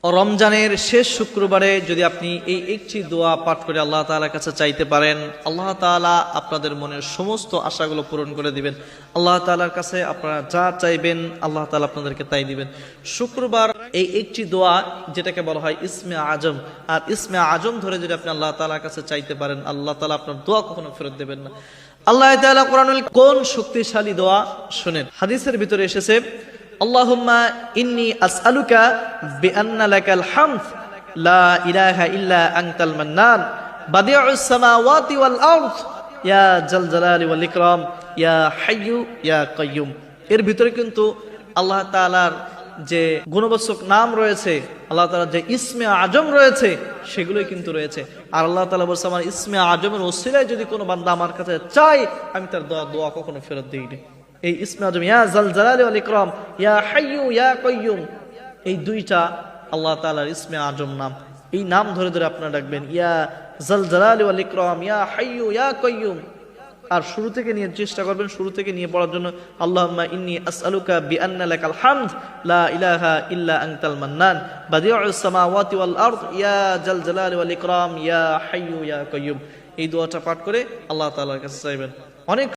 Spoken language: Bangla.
রমজানের শেষ শুক্রবারে যদি আপনি এই একটি দোয়া পাঠ করে আল্লাহ তাআলার কাছে চাইতে পারেন, আল্লাহ তাআলা আপনাদের মনের সমস্ত আশাগুলো পূরণ করে দিবেন। আল্লাহ তাআলার কাছে আপনারা যা চাইবেন আল্লাহ তাআলা আপনাদেরকে তাই দিবেন। শুক্রবার এই একটি দোয়া যেটাকে বলা হয় ইসমে আজম, আর ইসমে আজম ধরে যদি আপনি আল্লাহ তাআলার কাছে চাইতে পারেন, আল্লাহ তাআলা আপনার দোয়া কখনো ফেরত দেবেন না। আল্লাহ তাআলা কোরআনুল কোন শক্তিশালী দোয়া শুনেন। হাদিসের ভিতরে এসেছে, আল্লাহুম্মা ইন্নী আসআলুকা বিআন্না লাকাল হামদ লা ইলাহা ইল্লা আনতাল মান্নান বাদিউস সামাওয়াতি ওয়াল আরদ ইয়া জাল জালালি ওয়াল ইকরাম ইয়া হাইয়্যু ইয়া কাইয়্যুম। এর ভিতরে কিন্তু আল্লাহ তাআলার যে গুণবাচক নাম রয়েছে, আল্লাহ তাআলার যে ইসমে আজম রয়েছে, সেগুলোই কিন্তু রয়েছে। আর আল্লাহ তাআলা বলেছে, আমার ইসমে আজমের ওসিলায় যদি কোনো বান্দা আমার কাছে চায়, আমি তার দোয়া কখনো ফেরত দিই না। এই ইসমে আজম ইয়া জাল জালালি ওয়াল ইকরাম ইয়া হাইয়্যু ইয়া কাইয়্যুম, এই দুইটা আল্লাহ তাআলার ইসমে আজম নাম। এই নাম ধরে ধরে আপনারা ডাকবেন, ইয়া জাল জালালি ওয়াল ইকরাম ইয়া হাইয়্যু ইয়া কাইয়্যুম। আর শুরু থেকে নিয়ে চেষ্টা করবেন, শুরু থেকে নিয়ে পড়ার জন্য। আল্লাহুম্মা ইন্নী আসআলুকা বিআন্না লাকাল হামদ লা ইলাহা ইল্লা আনতাল মান্নান বাদিউস সামাওয়াতি ওয়াল আরদ ইয়া জাল জালালি ওয়াল ইকরাম ইয়া হাইয়্যু ইয়া কাইয়্যুম। এই দোয়াটা পাঠ করে আল্লাহ তাআলার কাছে চাইবেন। অনেক